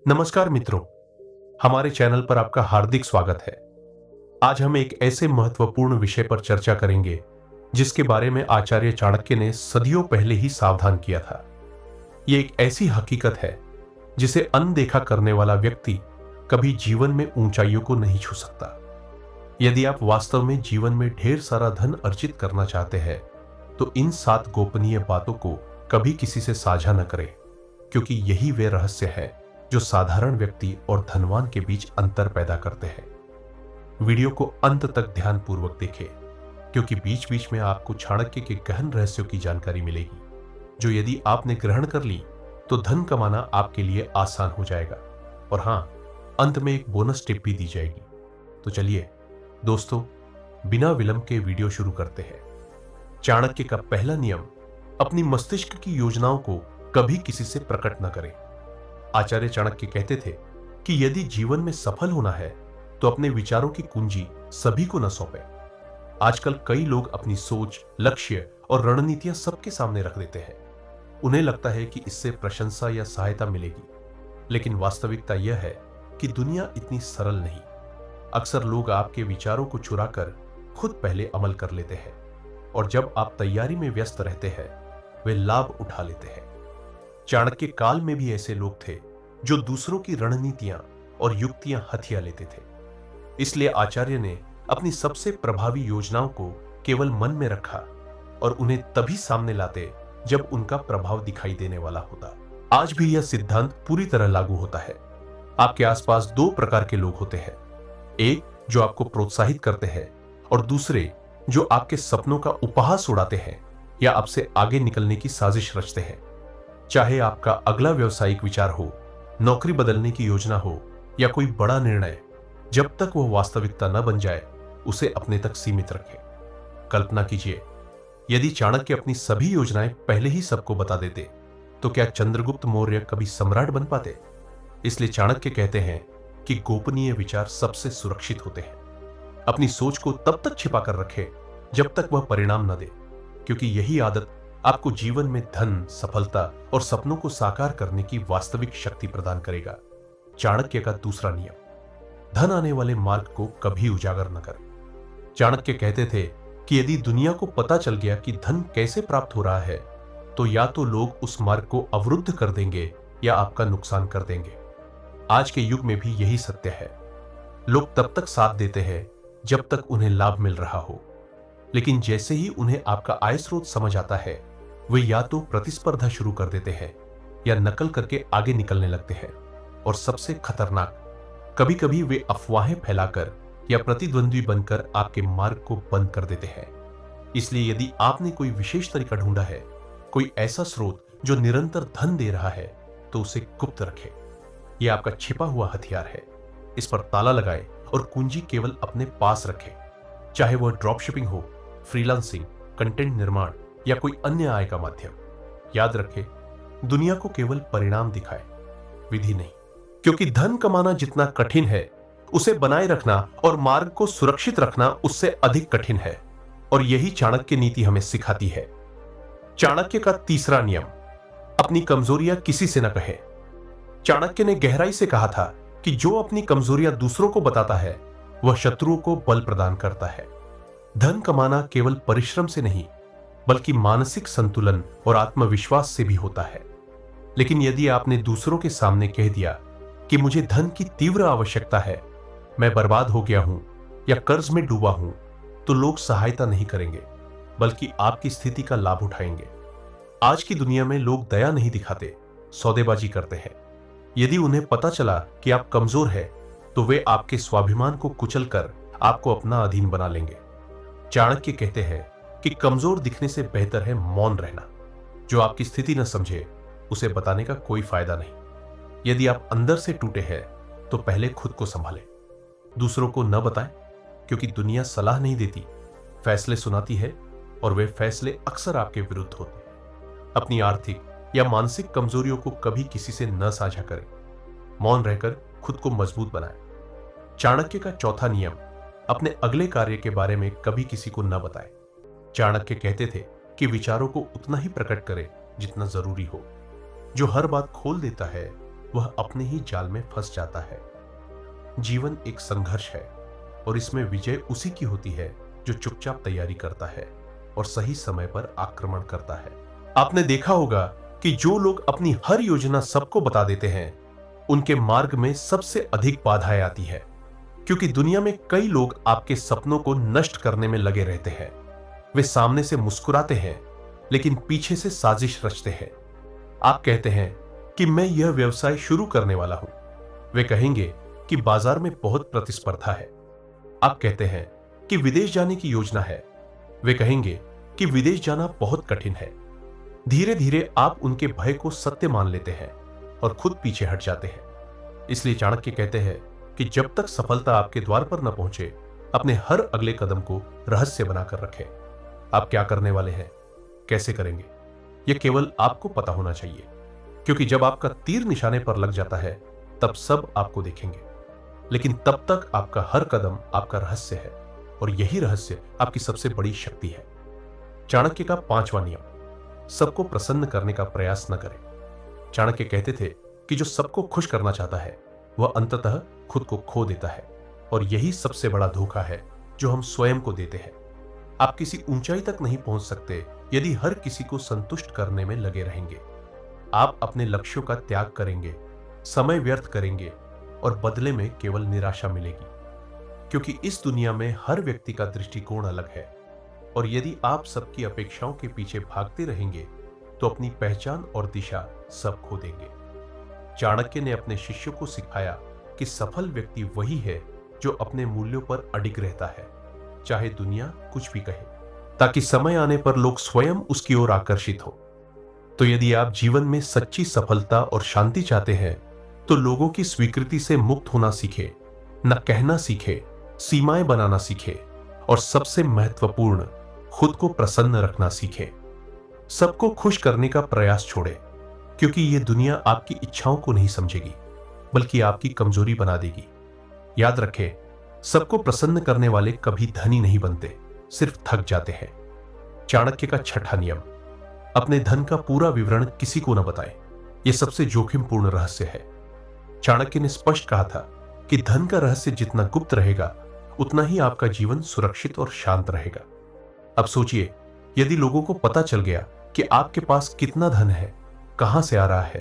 नमस्कार मित्रों, हमारे चैनल पर आपका हार्दिक स्वागत है। आज हम एक ऐसे महत्वपूर्ण विषय पर चर्चा करेंगे जिसके बारे में आचार्य चाणक्य ने सदियों पहले ही सावधान किया था। ये एक ऐसी हकीकत है जिसे अनदेखा करने वाला व्यक्ति कभी जीवन में ऊंचाइयों को नहीं छू सकता। यदि आप वास्तव में जीवन में ढेर सारा धन अर्जित करना चाहते हैं तो इन 7 गोपनीय बातों को कभी किसी से साझा न करें, क्योंकि यही वे रहस्य है जो साधारण व्यक्ति और धनवान के बीच अंतर पैदा करते हैं। वीडियो को अंत तक ध्यानपूर्वक देखें, क्योंकि बीच बीच में आपको चाणक्य के गहन रहस्यों की जानकारी मिलेगी, जो यदि आपने ग्रहण कर ली तो धन कमाना आपके लिए आसान हो जाएगा। और हां, अंत में एक बोनस टिप भी दी जाएगी। तो चलिए दोस्तों, बिना विलंब के वीडियो शुरू करते हैं। चाणक्य का पहला नियम, अपनी मस्तिष्क की योजनाओं को कभी किसी से प्रकट न करें। आचार्य चाणक्य कहते थे कि यदि जीवन में सफल होना है तो अपने विचारों की कुंजी सभी को न सौंपे। आजकल कई लोग अपनी सोच, लक्ष्य और रणनीतियां सबके सामने रख देते हैं। उन्हें लगता है कि इससे प्रशंसा या सहायता मिलेगी, लेकिन वास्तविकता यह है कि दुनिया इतनी सरल नहीं। अक्सर लोग आपके विचारों को चुराकर खुद पहले अमल कर लेते हैं, और जब आप तैयारी में व्यस्त रहते हैं वे लाभ उठा लेते हैं। चाणक्य काल में भी ऐसे लोग थे जो दूसरों की रणनीतियां और युक्तियां हथिया लेते थे। इसलिए आचार्य ने अपनी सबसे प्रभावी योजनाओं को केवल मन में रखा और उन्हें तभी सामने लाते जब उनका प्रभाव दिखाई देने वाला होता। आज भी यह सिद्धांत पूरी तरह लागू होता है। आपके आसपास 2 प्रकार के लोग होते हैं, एक जो आपको प्रोत्साहित करते हैं और दूसरे जो आपके सपनों का उपहास उड़ाते हैं या आपसे आगे निकलने की साजिश रचते हैं। चाहे आपका अगला व्यवसायिक विचार हो, नौकरी बदलने की योजना हो या कोई बड़ा निर्णय, जब तक वह वास्तविकता न बन जाए उसे अपने तक सीमित रखें। कल्पना कीजिए, यदि चाणक्य अपनी सभी योजनाएं पहले ही सबको बता देते तो क्या चंद्रगुप्त मौर्य कभी सम्राट बन पाते? इसलिए चाणक्य कहते हैं कि गोपनीय विचार सबसे सुरक्षित होते हैं। अपनी सोच को तब तक छिपा कर रखें जब तक वह परिणाम न दे, क्योंकि यही आदत आपको जीवन में धन, सफलता और सपनों को साकार करने की वास्तविक शक्ति प्रदान करेगा। चाणक्य का दूसरा नियम, धन आने वाले मार्ग को कभी उजागर न करें। चाणक्य कहते थे कि यदि दुनिया को पता चल गया कि धन कैसे प्राप्त हो रहा है तो या तो लोग उस मार्ग को अवरुद्ध कर देंगे या आपका नुकसान कर देंगे। आज के युग में भी यही सत्य है। लोग तब तक साथ देते हैं जब तक उन्हें लाभ मिल रहा हो, लेकिन जैसे ही उन्हें आपका आय स्रोत समझ आता है वे या तो प्रतिस्पर्धा शुरू कर देते हैं या नकल करके आगे निकलने लगते हैं। और सबसे खतरनाक, कभी कभी वे अफवाहें फैलाकर या प्रतिद्वंद्वी बनकर आपके मार्ग को बंद कर देते हैं। इसलिए यदि आपने कोई विशेष तरीका ढूंढा है, कोई ऐसा स्रोत जो निरंतर धन दे रहा है, तो उसे गुप्त रखें। यह आपका छिपा हुआ हथियार है। इस पर ताला लगाएं और कुंजी केवल अपने पास रखें। चाहे वह ड्रॉप शिपिंग हो, फ्रीलांसिंग, कंटेंट निर्माण या कोई अन्य आय का माध्यम। याद रखें, दुनिया को केवल परिणाम दिखाए, विधि नहीं। क्योंकि धन कमाना जितना कठिन है, उसे बनाए रखना और मार्ग को सुरक्षित रखना उससे अधिक कठिन है। और यही चाणक्य नीति हमें सिखाती है। चाणक्य का तीसरा नियम, अपनी कमजोरियां किसी से न कहे। चाणक्य ने गहराई से कहा था कि जो अपनी कमजोरियां दूसरों को बताता है वह शत्रुओं को बल प्रदान करता है। धन कमाना केवल परिश्रम से नहीं, बल्कि मानसिक संतुलन और आत्मविश्वास से भी होता है। लेकिन यदि आपने दूसरों के सामने कह दिया कि मुझे धन की तीव्र आवश्यकता है, मैं बर्बाद हो गया हूं या कर्ज में डूबा हूं, तो लोग सहायता नहीं करेंगे, बल्कि आपकी स्थिति का लाभ उठाएंगे। आज की दुनिया में लोग दया नहीं दिखाते, सौदेबाजी करते हैं। यदि उन्हें पता चला कि आप कमजोर हैं, तो वे आपके स्वाभिमान को कुचलकर आपको अपना अधीन बना लेंगे। चाणक्य कहते हैं कि कमजोर दिखने से बेहतर है मौन रहना। जो आपकी स्थिति न समझे उसे बताने का कोई फायदा नहीं। यदि आप अंदर से टूटे हैं तो पहले खुद को संभालें। दूसरों को न बताएं, क्योंकि दुनिया सलाह नहीं देती, फैसले सुनाती है, और वे फैसले अक्सर आपके विरुद्ध होते हैं। अपनी आर्थिक या मानसिक कमजोरियों को कभी किसी से न साझा करें। मौन रहकर खुद को मजबूत बनाएं। चाणक्य का चौथा नियम, अपने अगले कार्य के बारे में कभी किसी को न बताएं। चाणक्य कहते थे कि विचारों को उतना ही प्रकट करें जितना जरूरी हो। जो हर बात खोल देता है वह अपने ही जाल में फंस जाता है। जीवन एक संघर्ष है और इसमें विजय उसी की होती है जो चुपचाप तैयारी करता है और सही समय पर आक्रमण करता है। आपने देखा होगा कि जो लोग अपनी हर योजना सबको बता देते हैं, उनके मार्ग में सबसे अधिक बाधाएं आती है, क्योंकि दुनिया में कई लोग आपके सपनों को नष्ट करने में लगे रहते हैं। वे सामने से मुस्कुराते हैं, लेकिन पीछे से साजिश रचते हैं। आप कहते हैं कि मैं यह व्यवसाय शुरू करने वाला हूं। वे कहेंगे कि बाजार में बहुत प्रतिस्पर्धा है। आप कहते हैं कि विदेश जाने की योजना है। वे कहेंगे कि विदेश जाना बहुत कठिन है। धीरे धीरे आप उनके भय को सत्य मान लेते हैं और खुद पीछे हट जाते हैं। इसलिए चाणक्य कहते हैं कि जब तक सफलता आपके द्वार पर न पहुंचे, अपने हर अगले कदम को रहस्य बनाकर रखें। आप क्या करने वाले हैं, कैसे करेंगे, यह केवल आपको पता होना चाहिए, क्योंकि जब आपका तीर निशाने पर लग जाता है तब सब आपको देखेंगे। लेकिन तब तक आपका हर कदम आपका रहस्य है और यही रहस्य आपकी सबसे बड़ी शक्ति है। चाणक्य का 5वां नियम, सबको प्रसन्न करने का प्रयास न करें। चाणक्य कहते थे कि जो सबको खुश करना चाहता है वह अंततः खुद को खो देता है, और यही सबसे बड़ा धोखा है जो हम स्वयं को देते हैं। आप किसी ऊंचाई तक नहीं पहुंच सकते यदि हर किसी को संतुष्ट करने में लगे रहेंगे। आप अपने लक्ष्यों का त्याग करेंगे, समय व्यर्थ करेंगे और बदले में केवल निराशा मिलेगी, क्योंकि इस दुनिया में हर व्यक्ति का दृष्टिकोण अलग है। और यदि आप सबकी अपेक्षाओं के पीछे भागते रहेंगे तो अपनी पहचान और दिशा सब खो देंगे। चाणक्य ने अपने शिष्यों को सिखाया कि सफल व्यक्ति वही है जो अपने मूल्यों पर अडिग रहता है, चाहे दुनिया कुछ भी कहे, ताकि समय आने पर लोग स्वयं उसकी ओर आकर्षित हो। तो यदि आप जीवन में सच्ची सफलता और शांति चाहते हैं तो लोगों की स्वीकृति से मुक्त होना सीखे, न कहना सीखे, सीमाएं बनाना सीखे और सबसे महत्वपूर्ण, खुद को प्रसन्न रखना सीखे। सबको खुश करने का प्रयास छोड़े, क्योंकि यह दुनिया आपकी इच्छाओं को नहीं समझेगी बल्कि आपकी कमजोरी बना देगी। याद रखें, सबको प्रसन्न करने वाले कभी धनी नहीं बनते, सिर्फ थक जाते हैं। चाणक्य का 6वां नियम, अपने धन का पूरा विवरण किसी को न बताएं। यह सबसे जोखिमपूर्ण रहस्य है। चाणक्य ने स्पष्ट कहा था कि धन का रहस्य जितना गुप्त रहेगा उतना ही आपका जीवन सुरक्षित और शांत रहेगा। अब सोचिए, यदि लोगों को पता चल गया कि आपके पास कितना धन है, कहां से आ रहा है,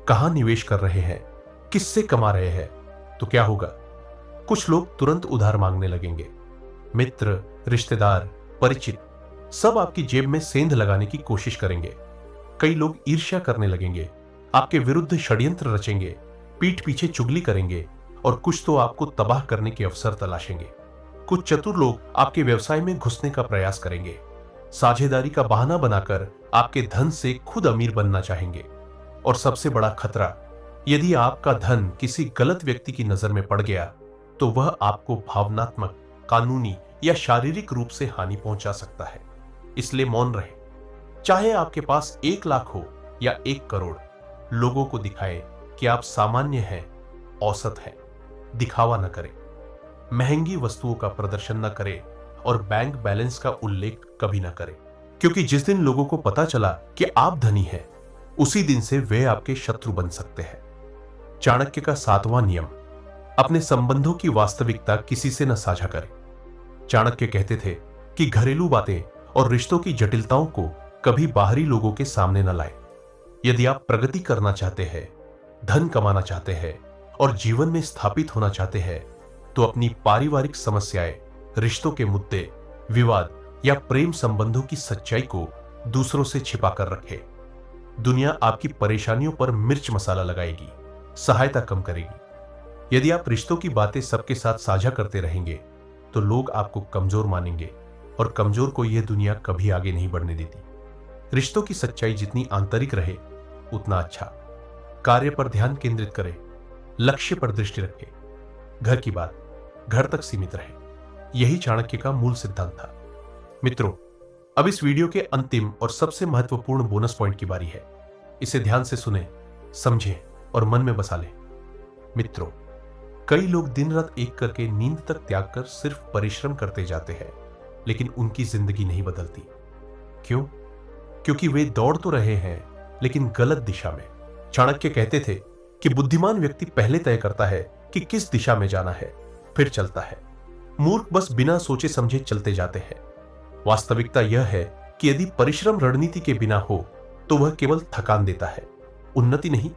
कहां निवेश कर रहे हैं, किससे कमा रहे हैं, तो क्या होगा? कुछ लोग तुरंत उधार मांगने लगेंगे। मित्र, रिश्तेदार, परिचित सब आपकी जेब में सेंध लगाने की कोशिश करेंगे। कई लोग ईर्ष्या करने लगेंगे, आपके विरुद्ध षड्यंत्र रचेंगे, पीठ पीछे चुगली करेंगे और कुछ तो आपको तबाह करने के अवसर तलाशेंगे। कुछ चतुर लोग आपके व्यवसाय में घुसने का प्रयास करेंगे, साझेदारी का बहाना बनाकर आपके धन से खुद अमीर बनना चाहेंगे। और सबसे बड़ा खतरा, यदि आपका धन किसी गलत व्यक्ति की नजर में पड़ गया तो वह आपको भावनात्मक, कानूनी या शारीरिक रूप से हानि पहुंचा सकता है। इसलिए मौन रहे। चाहे आपके पास 1 लाख हो या 1 करोड़, लोगों को दिखाएं कि आप सामान्य हैं, औसत हैं। दिखावा न करें, महंगी वस्तुओं का प्रदर्शन न करें और बैंक बैलेंस का उल्लेख कभी न करें, क्योंकि जिस दिन लोगों को पता चला कि आप धनी हैं, उसी दिन से वे आपके शत्रु बन सकते हैं। चाणक्य का 7वां नियम, अपने संबंधों की वास्तविकता किसी से न साझा करें। चाणक्य कहते थे कि घरेलू बातें और रिश्तों की जटिलताओं को कभी बाहरी लोगों के सामने न लाएं। यदि आप प्रगति करना चाहते हैं, धन कमाना चाहते हैं और जीवन में स्थापित होना चाहते हैं, तो अपनी पारिवारिक समस्याएं, रिश्तों के मुद्दे, विवाद या प्रेम संबंधों की सच्चाई को दूसरों से छिपा कर रखें। दुनिया आपकी परेशानियों पर मिर्च मसाला लगाएगी, सहायता कम करेगी। यदि आप रिश्तों की बातें सबके साथ साझा करते रहेंगे तो लोग आपको कमजोर मानेंगे और कमजोर को यह दुनिया कभी आगे नहीं बढ़ने देती। रिश्तों की सच्चाई जितनी आंतरिक रहे उतना अच्छा। कार्य पर ध्यान केंद्रित करें, लक्ष्य पर दृष्टि रखें। घर की बात घर तक सीमित रहे। यही चाणक्य का मूल सिद्धांत था। मित्रों, अब इस वीडियो के अंतिम और सबसे महत्वपूर्ण बोनस पॉइंट की बारी है। इसे ध्यान से सुने, समझें और मन में बसा लें। मित्रों, कई लोग दिन रात एक करके नींद तक त्याग कर सिर्फ परिश्रम करते जाते हैं, लेकिन उनकी जिंदगी नहीं बदलती। क्यों? क्योंकि वे दौड़ तो रहे हैं लेकिन गलत दिशा में। चाणक्य कहते थे कि बुद्धिमान व्यक्ति पहले तय करता है कि किस दिशा में जाना है, फिर चलता है। मूर्ख बस बिना सोचे समझे चलते जाते हैं। वास्तविकता यह है कि यदि परिश्रम रणनीति के बिना हो तो वह केवल थकान देता है, उन्नति नहीं।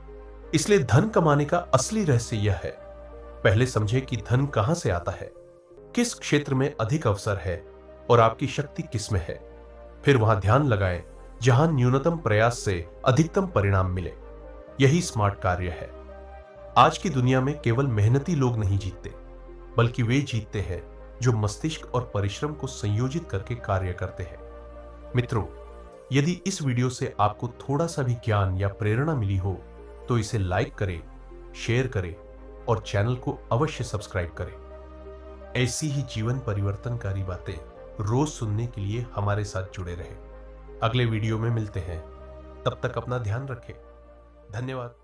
इसलिए धन कमाने का असली रहस्य यह है, पहले समझे कि धन कहां से आता है, किस क्षेत्र में अधिक अवसर है और आपकी शक्ति किस में है। फिर वहां ध्यान लगाएं जहां न्यूनतम प्रयास से अधिकतम परिणाम मिले। यही स्मार्ट कार्य है। आज की दुनिया में केवल मेहनती लोग नहीं जीतते, बल्कि वे जीतते हैं जो मस्तिष्क और परिश्रम को संयोजित करके कार्य करते हैं। मित्रों, यदि इस वीडियो से आपको थोड़ा सा भी ज्ञान या प्रेरणा मिली हो तो इसे लाइक करें, शेयर करें और चैनल को अवश्य सब्सक्राइब करें। ऐसी ही जीवन परिवर्तनकारी बातें रोज सुनने के लिए हमारे साथ जुड़े रहें। अगले वीडियो में मिलते हैं। तब तक अपना ध्यान रखें। धन्यवाद।